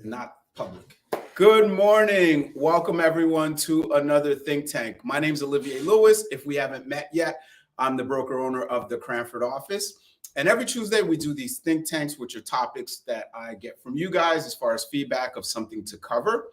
not public. Good morning. Welcome everyone to another Think Tank. My name is Olivier Lewis. If we haven't met yet, I'm the broker owner of the Cranford office. And every Tuesday we do these think tanks, which are topics that I get from you guys as far as feedback of something to cover.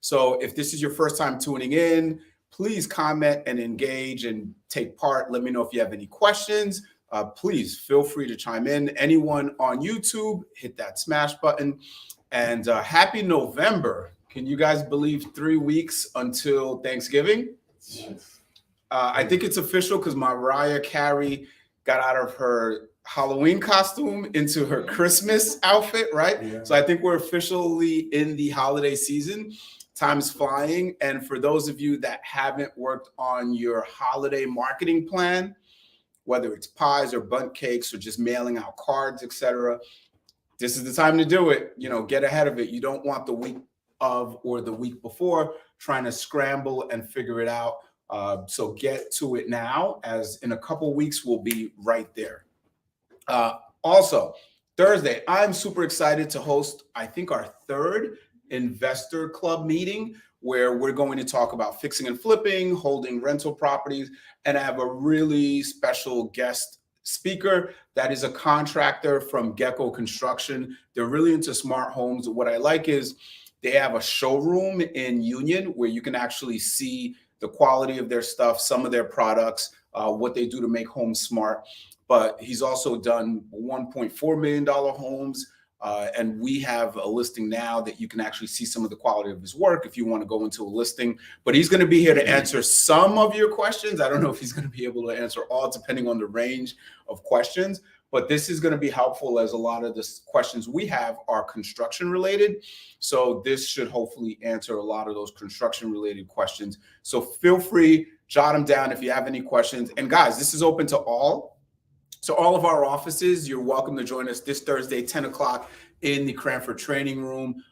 So if this is your first time tuning in, please comment and engage and take part. Let me know if you have any questions. Please feel free to chime in. Anyone on YouTube, hit that smash button. And happy November. Can you guys believe 3 weeks until Thanksgiving? I think it's official because Mariah Carey got out of her Halloween costume into her Christmas outfit, right? Yeah. So I think we're officially in the holiday season. Time's flying. And for those of you that haven't worked on your holiday marketing plan, whether it's pies or bundt cakes or just mailing out cards, etc., this is the time to do it. You know, get ahead of it. You don't want the week of or the week before trying to scramble and figure it out. So get to it now, as in a couple weeks we'll be right there. Also, Thursday, I'm super excited to host, I think, our third investor club meeting where we're going to talk about fixing and flipping, holding rental properties, and I have a really special guest speaker that is a contractor from Gecko Construction. They're really into smart homes. What I like is they have a showroom in Union where you can actually see the quality of their stuff, some of their products, what they do to make homes smart. But he's also done $1.4 million homes. And we have a listing now that you can actually see some of the quality of his work if you want to go into a listing. But he's going to be here to answer some of your questions. I don't know if he's going to be able to answer all, depending on the range of questions. But this is going to be helpful, as a lot of the questions we have are construction related. So this should hopefully answer a lot of those construction related questions. So feel free, jot them down if you have any questions. And guys, this is open to all. So all of our offices, you're welcome to join us this Thursday, 10 o'clock in the Cranford training room.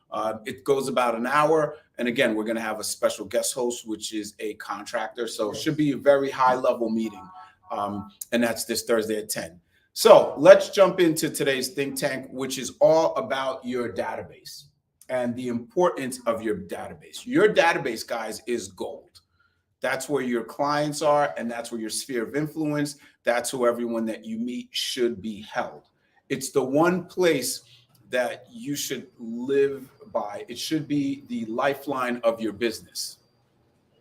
It goes about an hour. And again, we're going to have a special guest host, which is a contractor. So it should be a very high level meeting. And that's this Thursday at 10. So let's jump into today's think tank, which is all about your database and the importance of your database. Your database, guys, is gold. That's where your clients are, and that's where your sphere of influence, that's who everyone that you meet should be held. It's the one place that you should live by. It should be the lifeline of your business.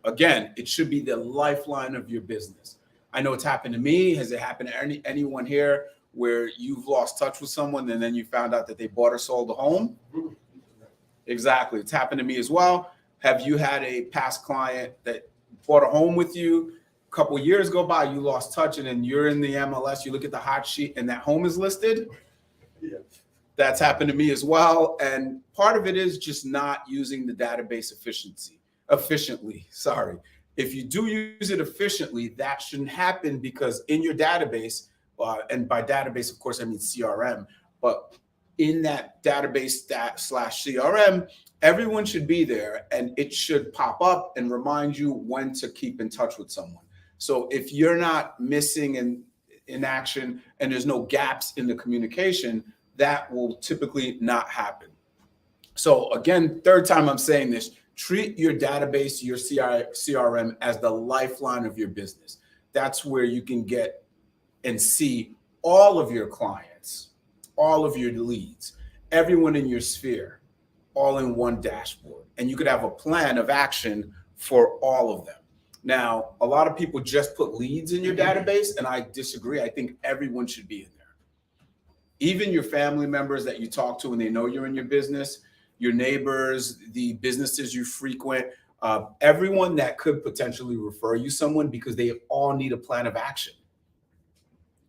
Again, it should be the lifeline of your business. I know it's happened to me. Has it happened to anyone here where you've lost touch with someone and then you found out that they bought or sold a home? Exactly. It's happened to me as well. Have you had a past client that bought a home with you? A couple of years go by, you lost touch, and then you're in the MLS, you look at the hot sheet and that home is listed? Yeah. That's happened to me as well. And part of it is just not using the database efficiently. Sorry. If you do use it efficiently, that shouldn't happen, because in your database, and by database, of course, I mean CRM, but in that database slash CRM, everyone should be there, and it should pop up and remind you when to keep in touch with someone. So if you're not missing in action and there's no gaps in the communication, that will typically not happen. So again, third time I'm saying this, treat your database, your CRM, as the lifeline of your business. That's where you can get and see all of your clients, all of your leads, everyone in your sphere, all in one dashboard. And you could have a plan of action for all of them. Now, a lot of people just put leads in your database, and I disagree. I think everyone should be in there. Even your family members that you talk to and they know you're in your business, your neighbors, the businesses you frequent, everyone that could potentially refer you someone, because they all need a plan of action.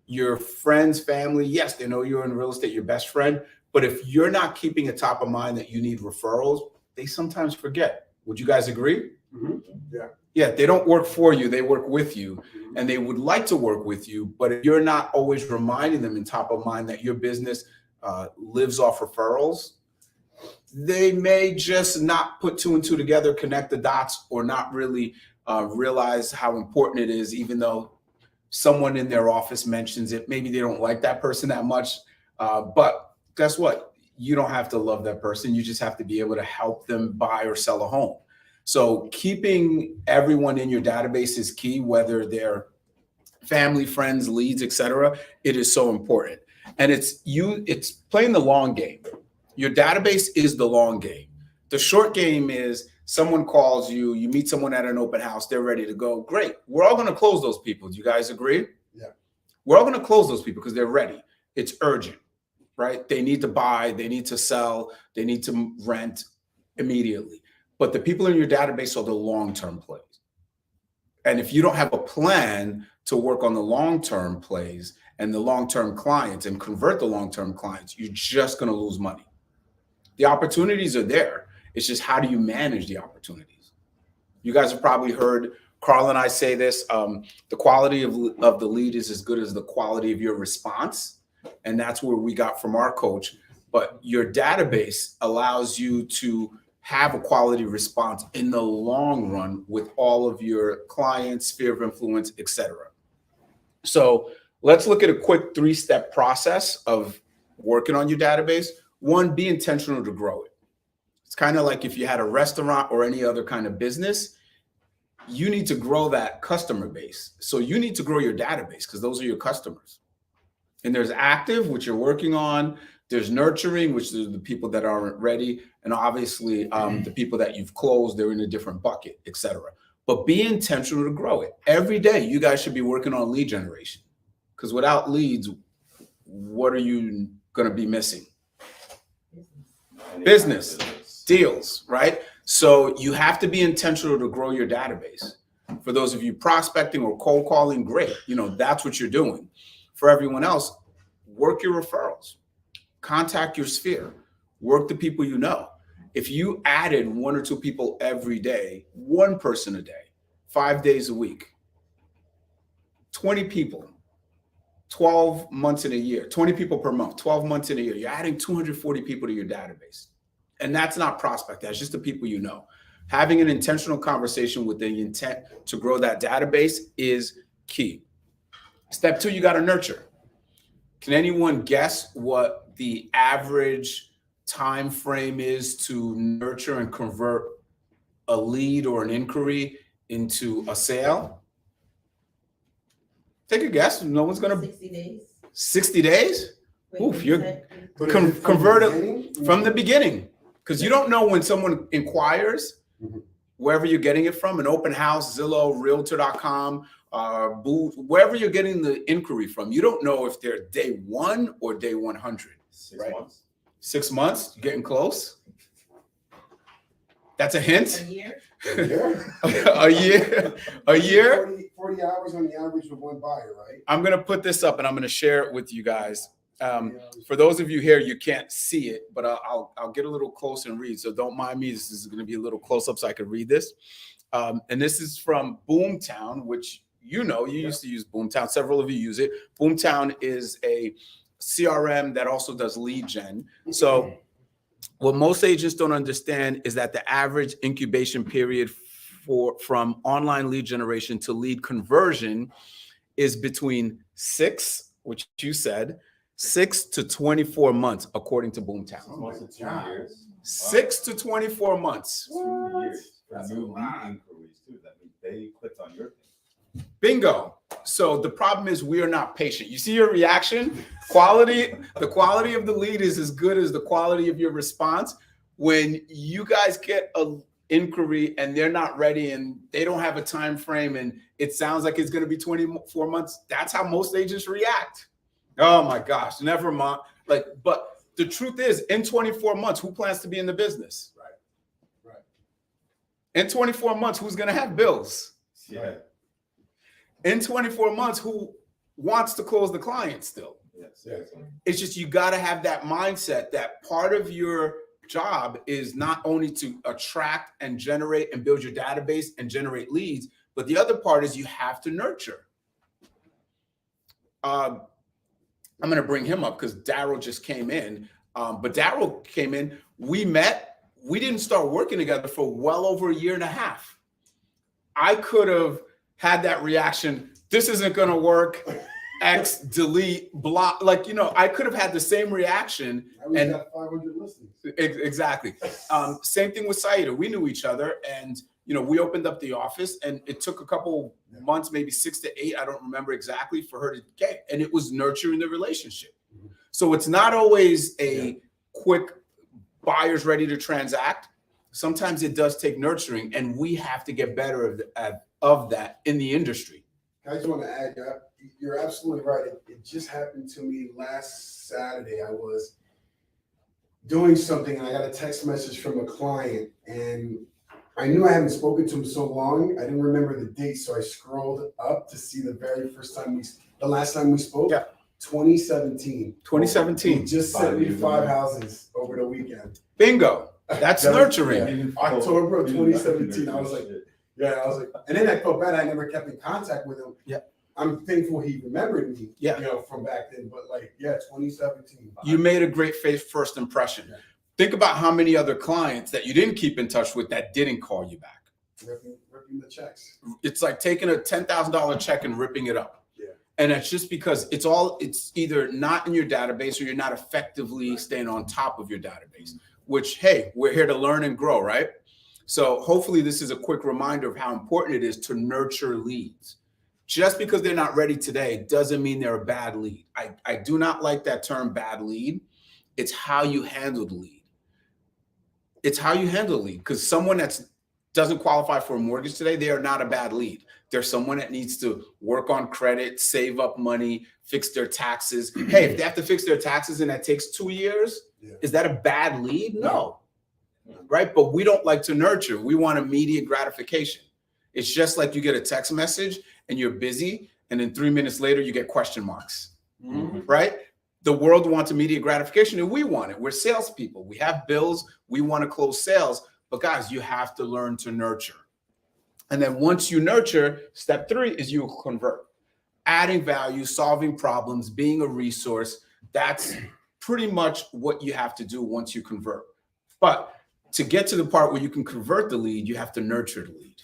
Your friends, family, yes, they know you're in real estate, your best friend, but if you're not keeping it top of mind that you need referrals, they sometimes forget. Would you guys agree? Mm-hmm. Yeah. Yeah, they don't work for you, they work with you, and they would like to work with you, but if you're not always reminding them in top of mind that your business lives off referrals, they may just not put two and two together, connect the dots, or not really realize how important it is, even though someone in their office mentions it. Maybe they don't like that person that much, but guess what? you don't have to love that person. You just have to be able to help them buy or sell a home. So keeping everyone in your database is key, whether they're family, friends, leads, etc. It is so important. And it's playing the long game. Your database is the long game. The short game is someone calls you, you meet someone at an open house, they're ready to go. Great. We're all going to close those people. Do you guys agree? Yeah. We're all going to close those people because they're ready. It's urgent, right? They need to buy, they need to sell, they need to rent immediately. But the people in your database are the long-term plays. And if you don't have a plan to work on the long-term plays and the long-term clients and convert the long-term clients, you're just going to lose money. The opportunities are there. It's just how do you manage the opportunities? You guys have probably heard Carl and I say this, the quality of the lead is as good as the quality of your response. And that's where we got from our coach. But your database allows you to have a quality response in the long run with all of your clients, sphere of influence, etc. So let's look at a quick 3-step process of working on your database. One, be intentional to grow it. It's kind of like if you had a restaurant or any other kind of business, you need to grow that customer base. So you need to grow your database because those are your customers. And there's active, which you're working on. There's nurturing, which are the people that aren't ready. And obviously the people that you've closed, they're in a different bucket, etc. But be intentional to grow it. Every day, you guys should be working on lead generation because without leads, what are you going to be missing? Business, deals, right? So you have to be intentional to grow your database. For those of you prospecting or cold calling, great. That's what you're doing. For everyone else, work your referrals. Contact your sphere, work the people you know. If you added 1 or 2 people every day, 1 person a day, 5 days a week, 20 people, 12 months in a year, 20 people per month, 12 months in a year, you're adding 240 people to your database. And that's not prospect, that's just the people you know. Having an intentional conversation with the intent to grow that database is key. Step 2, you got to nurture. Can anyone guess what the average time frame is to nurture and convert a lead or an inquiry into a sale? Take a guess. No one's going to. 60 days. 60 days? Wait, Oof, you're Convert it from the beginning. Because you don't know when someone inquires, wherever you're getting it from, an open house, Zillow, Realtor.com, Booth, wherever you're getting the inquiry from, you don't know if they're day 1 or day 100. 6 right? months. 6 months, getting close. That's a hint. A year. A year. A year. 40 hours on the average with one buyer, right? I'm going to put this up and I'm going to share it with you guys. For those of you here, you can't see it, but I'll get a little close and read. So don't mind me. This is going to be a little close up so I can read this. And this is from Boomtown, which you used to use Boomtown. Several of you use it. Boomtown is a CRM that also does lead gen. So what most agents don't understand is that the average incubation period from online lead generation to lead conversion is between 6, which you said, 6 to 24 months, according to Boomtown. Almost 2 years. 6 to 24 months. 2 years. For new lead inquiries too. That means they clicked on your thing. Bingo. So the problem is we are not patient. You see your reaction? The quality of the lead is as good as the quality of your response. When you guys get an inquiry and they're not ready and they don't have a time frame and it sounds like it's going to be 24 months, that's how most agents react. Oh my gosh, never mind. But the truth is, in 24 months, who plans to be in the business? Right. In 24 months, who's going to have bills? Yeah. In 24 months, who wants to close the client still? Yes. It's just you got to have that mindset that part of your job is not only to attract and generate and build your database and generate leads, but the other part is you have to nurture. I'm going to bring him up because Daryl just came in. But Daryl came in, we met, we didn't start working together for well over 1.5 years. I could have had that reaction. This isn't going to work. X, delete, block. Like, I could have had the same reaction. We And- got 500 listings. Exactly. Same thing with Saida. We knew each other, and we opened up the office, and it took a couple months, maybe 6 to 8, I don't remember exactly, for her to get. And it was nurturing the relationship. So it's not always a quick buyer's ready to transact. Sometimes it does take nurturing, and we have to get better of that in the industry. I just want to add, you're absolutely right. It just happened to me last Saturday. I was doing something and I got a text message from a client, and I knew I hadn't spoken to him so long. I didn't remember the date, so I scrolled up to see the last time we spoke. Yeah. 2017. 2017. Just sent me 5 houses over the weekend. Bingo. That's nurturing. Yeah. October of 2017. I was like, and then I felt bad I never kept in contact with him. Yeah. I'm thankful he remembered me, Yeah. from back then. But 2017. You made a great first impression. Yeah. Think about how many other clients that you didn't keep in touch with that didn't call you back. Ripping the checks. It's like taking a $10,000 check and ripping it up. Yeah. And that's just because it's either not in your database or you're not effectively staying on top of your database, which, hey, we're here to learn and grow, right? So hopefully this is a quick reminder of how important it is to nurture leads. Just because they're not ready today doesn't mean they're a bad lead. I do not like that term bad lead. It's how you handle the lead. It's how you handle the lead, because someone that doesn't qualify for a mortgage today, they are not a bad lead. They're someone that needs to work on credit, save up money, fix their taxes. Hey, if they have to fix their taxes and that takes 2 years, is that a bad lead? No. Right? But we don't like to nurture. We want immediate gratification. It's just like you get a text message and you're busy, and then 3 minutes later you get question marks. Right? The world wants immediate gratification, and we want it. We're salespeople. We have bills. We want to close sales. But guys, you have to learn to nurture. And then once you nurture, step 3 is you convert. Adding value, solving problems, being a resource. That's pretty much what you have to do once you convert. But to get to the part where you can convert the lead, you have to nurture the lead.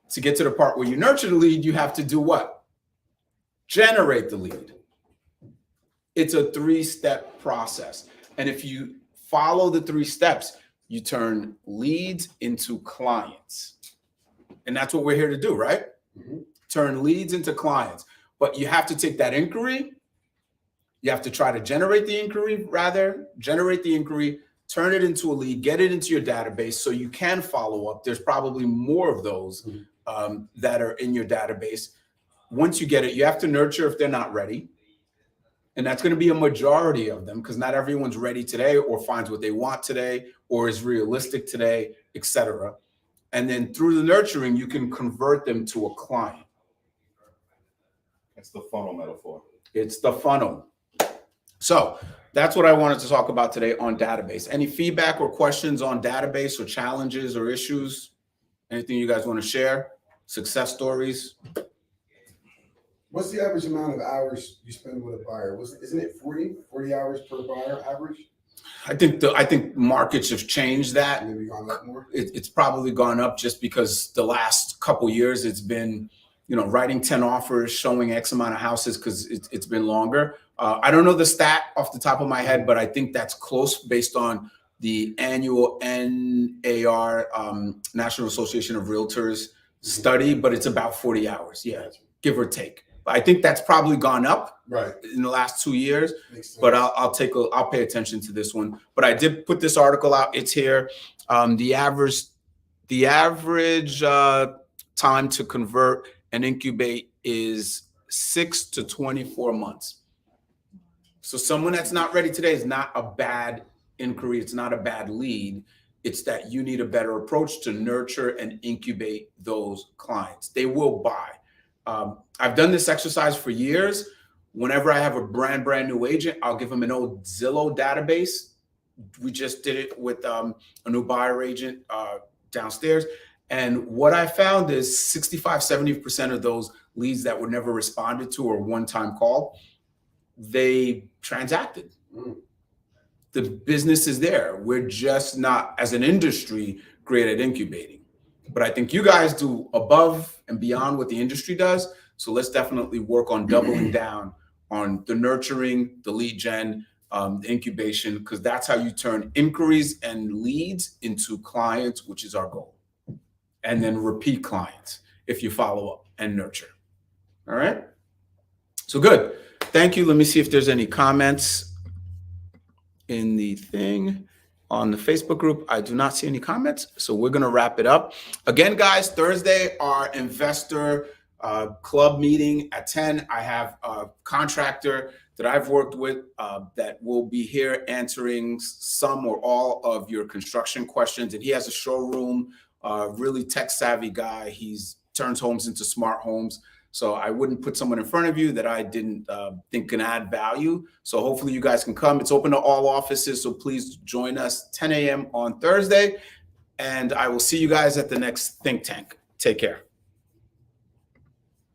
To get to the part where you nurture the lead, you have to do what? Generate the lead. It's a 3-step process. And if you follow the 3 steps, you turn leads into clients. And that's what we're here to do, right? Turn leads into clients. But you have to take that inquiry. You have to try to generate the inquiry, turn it into a lead, get it into your database so you can follow up. There's probably more of those that are in your database. Once you get it, you have to nurture if they're not ready. And that's going to be a majority of them, because not everyone's ready today or finds what they want today or is realistic today, etc. And then through the nurturing, you can convert them to a client. It's the funnel metaphor. It's the funnel. So that's what I wanted to talk about today on database. Any feedback or questions on database or challenges or issues? Anything you guys want to share? Success stories? What's the average amount of hours you spend with a buyer? Isn't it 40 hours per buyer average? I think markets have changed that. Maybe gone up more. It's probably gone up just because the last couple years it's been, writing 10 offers, showing X amount of houses, because it's been longer. I don't know the stat off the top of my head, but I think that's close based on the annual NAR, National Association of Realtors study, but it's about 40 hours, give or take. I think that's probably gone up in the last 2 years, but I'll pay attention to this one. But I did put this article out. It's here. The average time to convert and incubate is 6 to 24 months. So someone that's not ready today is not a bad inquiry. It's not a bad lead. It's that you need a better approach to nurture and incubate those clients. They will buy. I've done this exercise for years. Whenever I have a brand new agent, I'll give them an old Zillow database. We just did it with a new buyer agent downstairs. And what I found is 65-70% of those leads that were never responded to or one-time call, they transacted. The business is there. We're just not, as an industry, great at incubating. But I think you guys do above and beyond what the industry does. So let's definitely work on doubling down on the nurturing, the lead gen, the incubation, because that's how you turn inquiries and leads into clients, which is our goal. And then repeat clients if you follow up and nurture. All right. So good. Thank you. Let me see if there's any comments in the thing on the Facebook group. I do not see any comments. So we're going to wrap it up. Again, guys, Thursday, our investor club meeting at 10. I have a contractor that I've worked with that will be here answering some or all of your construction questions. And he has a showroom, really tech savvy guy. He's turns homes into smart homes. So I wouldn't put someone in front of you that I didn't think can add value. So hopefully you guys can come. It's open to all offices. So please join us 10 a.m. on Thursday. And I will see you guys at the next Think Tank. Take care.